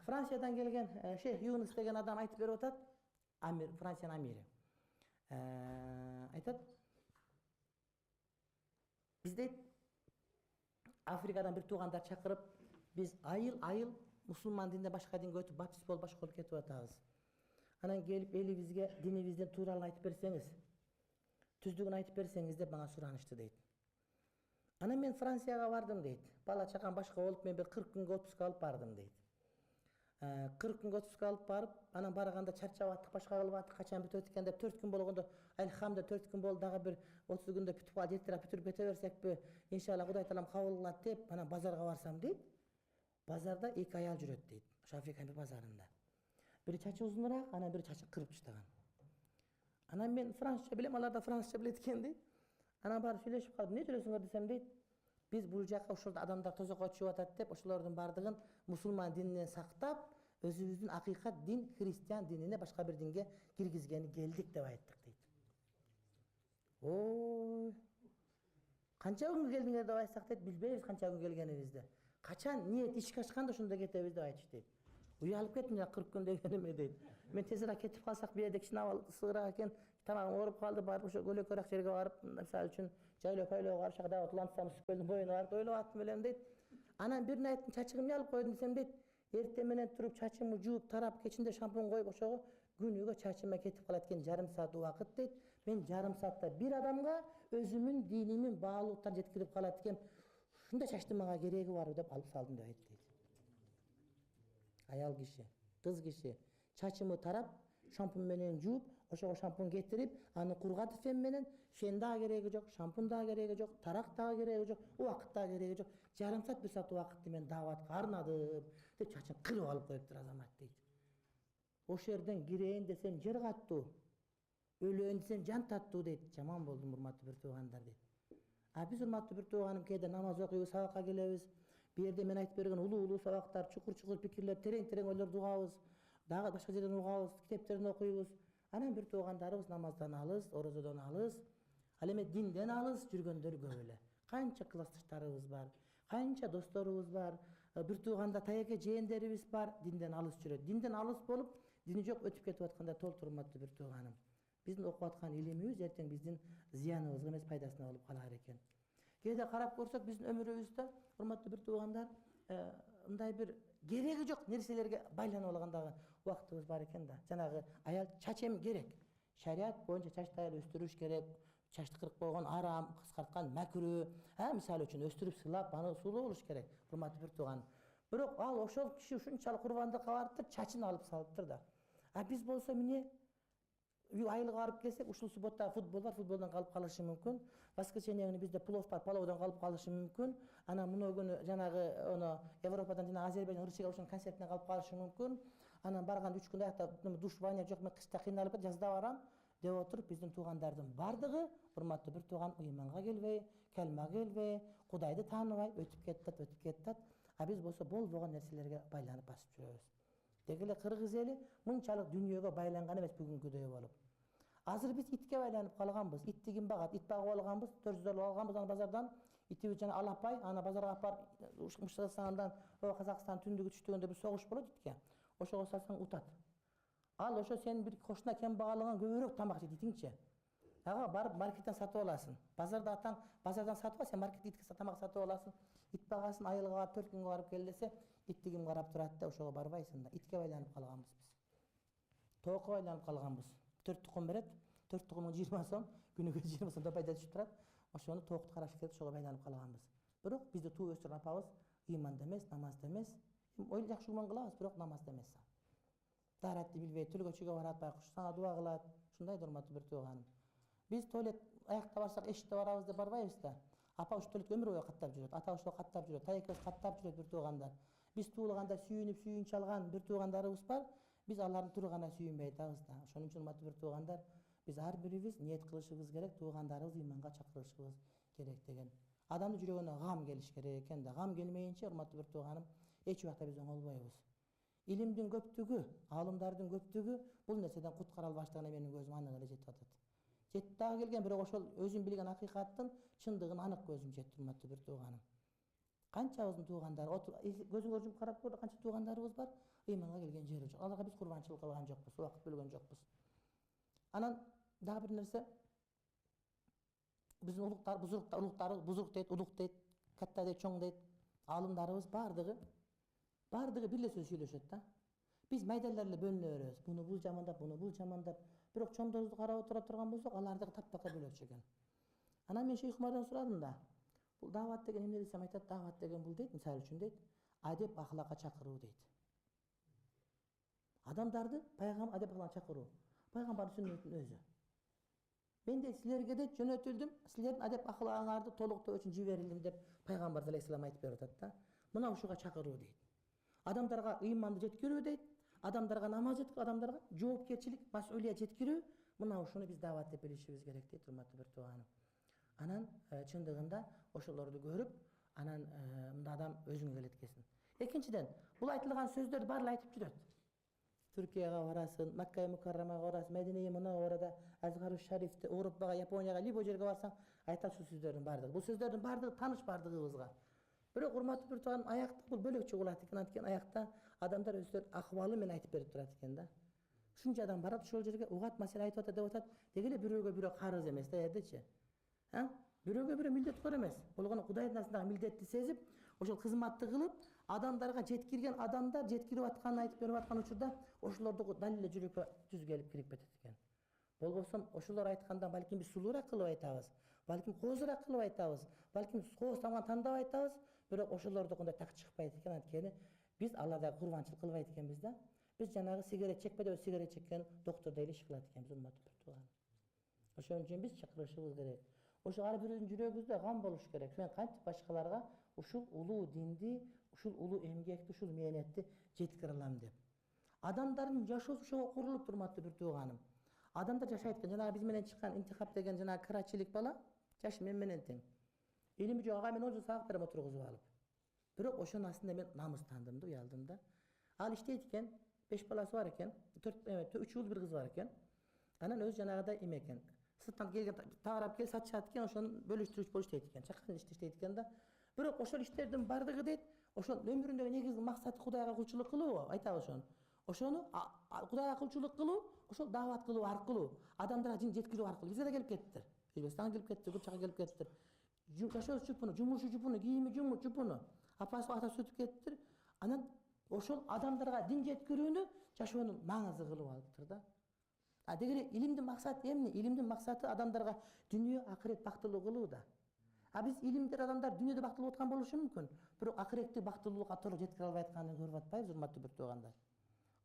Франциядан келген Шейх Юнус деген адам айтып беріп отады, Францияның амири. Айтады, бізде Африкадан бір туғандар шақырып, біз айыл мұсылман дініне башқа дінге өтіп, баптист болып башқа болып кетіп атабыз. Анан келіп елімізге дінімізден туралы айтып берсеңіз, түздігін айтып берсеңіз деп маған сұранышты дейді. Анан мен Францияға бардым дейді. Бала чакам башқа болып, мен бір 40 күнге отпуск алып бардым дейді. 40 күнге отпуск алып барып, анан барганда чарчап аттык, башка кылып аттык, качан бүтөт экен деп 4 күн болгондо, альхамда 4 күн болду, дагы бір 30 күндө бүтүп калат, жетирап бүтүрүп кете берсекпи, иншалла Кудай таалам кабыл кылат деп, анан базарга барсам дейт. Базарда 2 аял жүрөт дейт. Ошо Африканын бир базарында. Бири чачы узунураак, анан бири чачын кырып таштаган. Анан мен французча билем, алар да французча билет экен дейт. Анан барып сүйлөшүп калдым. Эмне жүрөсүңөр десем дейт. Биз бул жака ошол адамдар тозокко түшүп атат деп, ошолордун бардыгын мусулман дининен сактап, өзүбүздүн акыйкат дин, христиан динине башка бир динге киргизгени келдик деп айттык дейт. Ой. Канча күн келдиңер деп айтсак дейт, билбейбиз канча күн келгенибизди. Качан ниет ишке ачканда ошондо кетебиз деп айтышты дейт. Уялып кеттим, 40 күн дегениме дейт. Мен тезирээк кетип калсак бияде кичине сыгыраак экен, тамагым ооруп калды, барып ошо көлөкөраак жерге барып, мисалы үчүн жайлоо пайлоого барып, шакда Атлантисtan Сүкөлдүн боюна барып ойлоп аттым элем дейт. Анан бир найттын чачыгымды алып койдум десем дейт, эртең менен туруп чачымды жууп, тарап, кечинде шампунь коюп, ошого күнүгө чачыма кетип калат экен жарым саат убакыт дейт. Мен жарым саатта бир адамга өзүмүн динимин баалуулуктан жеткирип калат экен. Ушундай чачтын мага кереги барбы деп алып салдым деп айтты дейт. Аял киши, кыз киши чачымы тарап, шампунь менен жууп, ошого шампунь кетирип, аны кургатып фен менен, фен дагы кереги жок, шампунь дагы кереги жок, тарак дагы кереги жок, убакыт дагы кереги жок. Жарым саат, бир саат убакытты мен дааватка арнадым деп чачын кырып алып коюптур азамат дейт. Ошол жерден кирейин десем жер каттуу, өлөйүн десем жан таттуу дейт. Жаман болдум, урматтуу бир туугандар дейт. Биз урматтуу бир тууганым кээде намаз окуйбуз, сабакка келебиз. Бу жерде мен айтып берген улуу сабактар, чукур пикирлер, терең ойлорду угабыз. Дагы башка жерден угабыз, китептерин окуйбуз. Анан бир туугандарыбыз намаздан алыс, орозодон алыс, ал эми динден алыс жүргөндөр көп эле. Канча классташтарыбыз бар, канча досторубуз бар, бир тууганда таяке жээндерибиз бар, динден алыс жүрөт. Динден алыс болуп, дини жок өтүп кетип атканда толтур урматтуу бир тууганым. Биздин окуп аткан илимибиз эртең биздин зыяныбызга эмес, пайдасына болуп калар экен. Кээде карап көрсөк, биздин өмүрүбүздө, урматтуу бир туугандар, мындай бир кереги жок нерселерге байланып алгандагы убактыбыз бар экен да. Жанагы аял чач эми керек. Шариат боюнча чачты аял өстүрүш керек. Чачты кырып койгон арам, кыскарткан макрүү. Мисалы үчүн өстүрүп сыйлап, аны сулуу болуш керек. Урматтуу бир тууган. Бирок ал ошол киши ушунчалык курбандыкка барыптыр, чачын алып салыптыр да. Биз болсо эмне? Айылга барып келсек, ушул суббота футбол бар, футболдон калып калышы мүмкүн. Воскресенье күнү бизде плов бар, палоодон калып калышы мүмкүн. Анан мына күнү жанагы оны Европадан жана Азербайджан Русияга ушун концертине калып калышы мүмкүн. Анан барганда 3 күндө аякта душ, вання жок, мен кышта кыйналып жазда барам деп отуруп, биздин туугандардын бардыгы, урматтуу бир тууган, ыйманга келбей, калмага келбей, Кудайды тааныбай өтүп кетет. Биз болсо болбогон нерселерге байланып басып жүрөбүз. Деги эле кыргыз эли мынчалык дүйнөгө байланган эмес бүгүнкүдөй болуп. Азыр биз итке байланып калганбыз. Итти ким багат? Ит багып алганбыз, 400 алганбыз аны базардан. Итибиз жана алапай, аны базарга алып барып, Кыргызстандан, Казакстан түндүгү түштүгүндө бир согуш болот итке. Ошого салсаң утат. Ал ошо сен бир кошуна кем багалаган көбүрөөк тамак жейт итиңчи. Ага барып маркеттен сатып аласың. Базарда атаң, базардан сатып ал, сен маркетте итке тамак сатып аласың. Ит багасын, айылга 4 күнгө барып кел десе, итти ким карап турат да, ошого барбайсың да. Итке байланып калганбыз биз. Тоокко байланып калганбыз. 4 тукум берет, 4 тукумун 20 сом, күнүгө 20 сом пайда түшүп турат. Ошону тоокто караш керек, ошого байланып калганбыз. Бирок бизди туу өстүргөн апабыз ыйманда эмес, намазда эмес. Ой жакшы гуман кылабыз, бирок намазда эмес. Даратты билбей, төлгөчүгө барат, байкуш сага дуа кылат. Ушундай урматтуу бир тууганым. Биз туалет аякта барсак, эшикте барабыз деп барбайбыз да. Апа ушу туалетке өмүр бою каттап жүрөт, ата ошо каттап жүрөт, тайекебиз каттап жүрөт бир туугандар. Биз туулганда сүйүнүп алган бир туугандарыбыз бар. Биз алардын тургана сүйүнбөй атабыз да. Ошон үчүн урматтуу бир туугандар, биз ар бирибиз ниет кылышыбыз керек, туугандарыбыз ыйманга чакырышыбыз керек деген. Адамдын жүрөгүнө гам келиш керек экен да. Гам келмейинче, урматтуу бир тууганым, эч убакта биз оңолбойбуз. Илимдин көптүгү, аалымдардын көптүгү бул нерседен куткара албаштыгына менин көзүм анык эле жетип атат. Жетип дагы келген, бирок ошол өзүм билген акыйкаттын чындыгын анык көзүм жетти, урматтуу бир тууганым. Qançabыздын туугандары көзүңөр жумуп карап көр, канча туугандарыбыз бар, ыйманга келген жери жок. Аларга биз курбанчылык кылган жокпуз, убакыт бөлгөн жокпуз. Анан дагы бир нерсе, биздин улуктар, бузурк дейт, улук дейт, катта дейт, чоң дейт, алымдарыбыз бардыгы бир эле сөз сүйлөшөт да. Биз майдалар эле бөлүнө беребиз. Буну бул жамандап, буну бул жамандап. Бирок чоңдорубузду карап отура турган болсок, алардыгы таппакка бөлөчү экен. Анан мен Шейх Умардан сурадым да. Бул дават деген эмне десем айтат, дават деген бул дейт, мисалы үчүн дейт, адеп ахлакка чакыруу дейт. Адамдарды пайгамбар адеп ахлакка чакыруу. Пайгамбардын сүннөтүнүн өзү. Мен де силерге дейт жөнөтүлдүм, силердин адеп ахлагыңарды толуктоо үчүн жиберилдим деп пайгамбар алейхиссалам айтып берип атат да. Мына ушуга чакыруу дейт. Адамдарга ыйманды жеткирүү дейт, адамдарга намаз жеткирүү, адамдарга жоопкерчилик, мас'улия жеткирүү, мына ушуну биз дават деп билишибиз керек дейт, урматтуу бир тууганым. Анан чындыгында ошолорду көрүп, анан мында адам өзүңө келет экенсиң. Экинчиден, бул айтылган сөздөрдү баары айтып жүрөт. Түркияга барасың, Макка Мукаррамага барасың, Мединеге Мунавварада, Азгару Шарифте, Европага, Японияга, любой жерге барсаң, айтат ушул сөздөрдүн баардыгы. Бул сөздөрдүн баардыгы тааныш баардыгыбызга. Бирок урматтуу бир тууганым, аякта бул бөлөкчө болот экен, анткени аякта адамдар өздөрүнүн акыбалы менен айтып берип турат экен да. Ушунча адам барат ошол жерге, угат маселе айтып атат деп атат, деги эле бирөөгө бирөө карыз эмес да, жердечи. Бирөөгө бирөө милдеткор эмес. Болгону Кудайдын астындагы милдетти сезип, ошол кызматты кылып, адамдарга жеткирген адамдар жеткирип атканын айтып берип аткан учурда, ошолорду дал эле жүрөккө түз келип кирип кетет экен. Болбосо ошолор айтканда балким биз сулуураак кылып айтабыз, балким коозураак кылып айтабыз, балким кооз тамган тандап айтабыз, бирок ошолордукундай так чыкпайт экен, анткени биз аларга курбанчылык кылбайт экенбиз да. Биз жанагы сигарет чекпеде сигарет чеккен доктурдай эле иш кылат экенбиз, урматтуу бир тууганым. Ошон үчүн биз чакырышыбыз керек. Ошо ар бирөөнүн жүрөгүбүздө гам болуш керек. Мен кантип башкаларга ушул улуу динди, ушул улуу эмгекти, ушул мээнетти жеткире алам деп. Адамдардын жашоосу ошого курулуп, урматтуу бир тууганым. Адамдар жашайт экен. Жанагы биз менен чыккан интихап деген жанагы карачилик бала, жашы мен менен тең. Илими жок ага мен 10 жыл сабак берем отургузуп алып. Бирок ошонун астында мен намыстандым да, уялдым да. Ал иштейт экен, 5 баласы бар экен, 3 уул бир кызы бар экен. Анан өзү жанагыдай эме экен. Сырттан келген таарап кел сатышат экен, ошону бөлүштүрүч болуп иштейт экен. Чакан иште иштейт экен да. Бирок ошол иштердин бардыгы дейт, ошол өмүрүндөгү негизги максаты Кудайга кулчулук кылуу, айтабы ошону. Ошону Кудайга кулчулук кылуу, ошол дават кылуу аркылуу, адамдарга дин жеткирүү аркылуу бизге да келип кеттир. Өзбекстанга келип кеттир, көп жака келип кеттир. Жашоо жупуну, жумушу жупуну, кийими жупуну, апасы атасы өтүп кеттир. Анан ошол адамдарга дин жеткирүүнү жашоонун маңызы кылып алыптыр да. Деги илимдин максаты эмне? Илимдин максаты адамдарга дүйнө, акырет бактылуу кылуу да. Биз илимдер адамдар дүйнөдө бактылуу аткан болушу мүмкүн, бирок акыретти бактылуулукка толук жеткире албай атканын көрүп атпайбыз, урматтуу бир туугандар.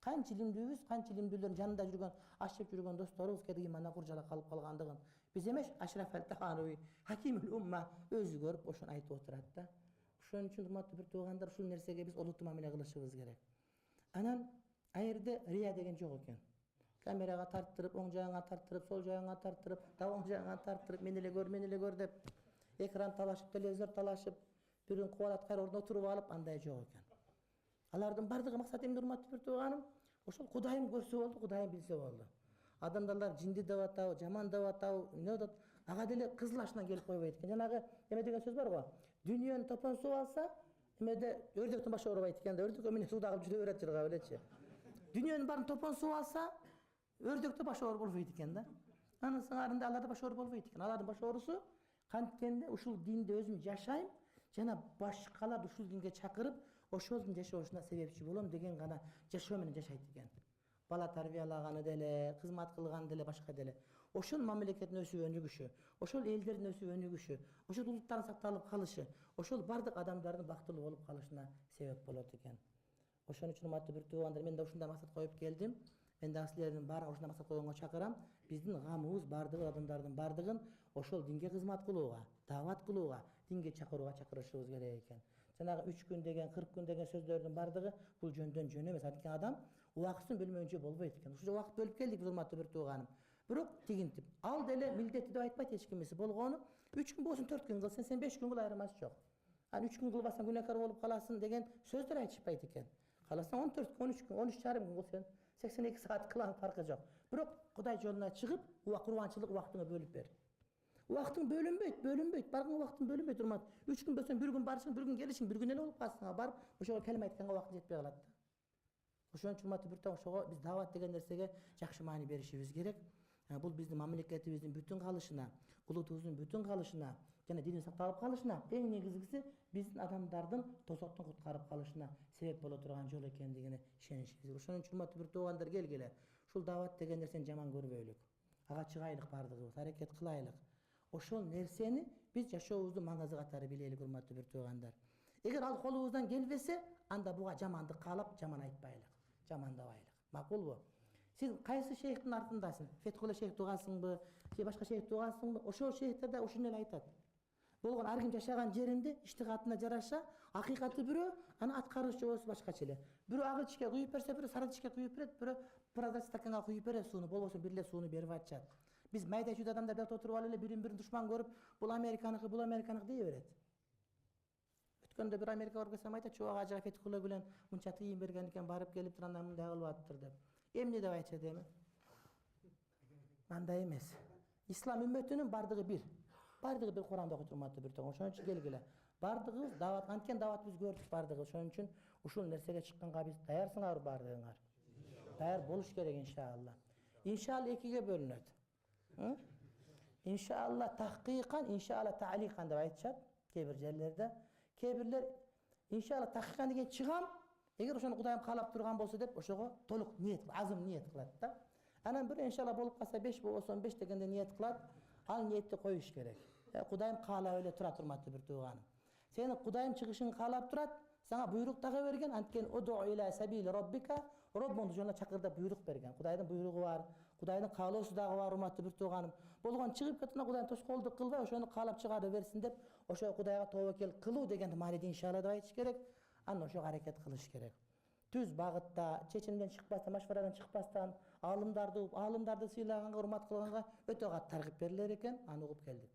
Канча илимдүүбүз, канча илимдүүлөрдүн жанында жүргөн, аш жеп жүргөн досторубуз кеде имандан куржала калып калгандыгын биз эмес Ашраф ал-Тахануи, Хакимул умма өзү көрүп ошону айтып отурат да. Ошон үчүн урматтуу бир туугандар, ушул нерсеге биз олуттуу мамиле кылышыбыз керек. Анан аерде рия деген жок экен. Камерага тарттырып, оң жагыңа тарттырып, сол жагыңа тарттырып, дагы оң жагыңа тарттырып, мен эле көр деп, экран талашып, телевизор талашып, бирин кубалаткар ордуна отуруп алып, андай жок экен. Алардын бардыгы максаты эмне, урматтуу бир тууганым? Ошол Кудайым көрсө болду, Кудайым билсе болду. Адамдар жинди деп атабы, жаман деп атабы, эмне деп ага деле кызыл ашынан келип койбойт экен. Жанагы эме деген сөз бар го. Дүйнөнү топон суу алса, эмеде өрдөктүн башы оорубайт экен да. Өрдөк эмне сууда калып жүрө берет жыргап элечи. Дүйнөнүн баарын топон суу алса, өрдөктө башы оор болбойт экен да. Анын сыңарында алардын башы оор болбойт экен. Алардын башы оорусу канткенде ушул динди өзүм жашайм, жана башкаларды ушул динге чакырып, ошолдун жашоосуна себепчи болом деген гана жашоо менен жашайт экен. Бала тарбиялаганы деле, кызмат кылганы деле, башка деле. Ошол мамлекеттин өсүп өнүгүшү, ошол элдердин өсүп өнүгүшү, ошол улуттардын сакталып калышы, ошол бардык адамдардын бактылуу болуп калышына себеп болот экен. Ошон үчүн урматтуу бир туугандар, мен да ушундай максат коюп келдим. Мен да силердин баарын ушундай максат койгонго чакырам. Биздин гамыбыз бардыгы адамдардын бардыгын ошол динге кызмат кылууга, дават кылууга, динге чакырууга чакырышыбыз керек экен. Жанагы 3 күн деген, 40 күн деген сөздөрдүн бардыгы бул жөндөн жөн эмес. Анткени адам убакытын бөлмөйүнчө болбойт экен. Ушул убакыт бөлүп келдик биз, урматтуу бир тууганым. Бирок тигинтип, ал деле милдетти деп айтпайт эч кимиси. Болгону 3 күн болсун, 4 күн кылсаң, сен 5 күн кыл, айырмасы жок. Аны 3 күн кылбасаң күнөөкөр болуп каласың деген сөздөр айтышпайт экен. Каласаң 14 күн, 13 күн, 13,5 күн кылсаң 82 саат кылган фаркы жок. Бирок Кудай жолуна чыгып, курбанчылык убактыңы бөлүп бер. Убактың бөлүнбөйт. Барган убактың бөлүнбөйт урмат. 3 күн болсоң 1 күн барышың, 1 күн келишиң, 1 күн эле болуп калсың. Барып, ошого келме айтканга убактың жетпей калат да. Ошон үчүн урматтуу биртоң ошого биз дават деген нерсеге жакшы маани беришибиз керек. Бул биздин мамлекетибиздин бүтүн калышына, улутубуздун бүтүн калышына жана динибиз сакталып калышына, эң негизгиси биздин адамдардын тозоктон куткарып калышына себеп боло турган жол экендигине ишенишибиз. Ошон үчүн урматтуу бир туугандар келгиле. Ушул дават деген нерсени жаман көрбөйлүк. Ага чыгайлык бардыгыбыз, аракет кылайлык. Ошол нерсени биз жашообуздун маңызы катары билелик, урматтуу бир туугандар. Эгер ал колубуздан келбесе, анда буга жамандык каалап, жаман айтпайлык, жамандабайлык. Макулбу? Сиз кайсы шейхтин артындасың? Фетхулла шейх тугасыңбы, же башка шейх тугасыңбы? Ошол шейхтер да ушуну эле айтат. Болгон ар ким жашаган жеринде иштихатына жараша, акыйкаты бирөө, аны аткарыш жобосу башкача эле. Бирөө ак ичке куюп берсе, бирөө сары ичке куюп берет, бирөө прозрачный стаканга куюп берет сууну, болбосо бир эле сууну берип атышат. Биз майда чүйдө адамдар бирок отуруп алып эле бирин-бирин душман көрүп, бул Американыкы дей берет. Өткөндө бир Америка барып келсем айтат, чоо ажыга Фетхулла билен мынча тыйын берген экен, барып келип турганда мындай кылып атыптыр деп. Эмне деп айтышат эми? Андай эмес. Ислам үммөтүнүн бардыгы бир. Бардыгы бир Куранда окуйт, урматтуу бир тоң. Ошон үчүн келгиле. Бардыгыбыз дават, анткен дават биз көрдүк бардыгы. Ошон үчүн ушул нерсеге чыкканга биз даярсыңарбы бардыгыңар? Даяр болуш керек иншалла. Иншалла экиге бөлүнөт. Иншалла тахкыйкан, иншалла тааликан деп айтышат кээ бир жерлерде. Кээ бирлер иншалла тахкыйкан деген чыгам, эгер ошону Кудайым каалап турган болсо деп ошого толук ниет, азым ниет кылат да. Анан бир иншалла болуп калса 5 болсо 15 дегенде ниет кылат. Ал ниетти коюш керек. Кудайым каалап эле турат, урматтуу бир тууганым. Сени Кудайым чыгышыңды каалап турат, сага буйрук дагы берген, анткени уду иля сабили роббика, Роббоңдун жолуна чакыр деп буйрук берген. Кудайдын буйругу бар, Кудайдын каалоосу дагы бар, урматтуу бир тууганым. Болгон чыгып кеткенде Кудайдын тоскоолдук кылбай, ошону каалап чыгарып берсин деп, ошо Кудайга тобокел кылуу дегенди мааниде иншалла деп айтыш керек. Анан ошого аракет кылыш керек. Түз багытта, чечимден чыкпастан, машварадан чыкпастан, аалымдарды сыйлаганга, урмат кылганга өтө катты таргып берилер экен, аны угуп келдик.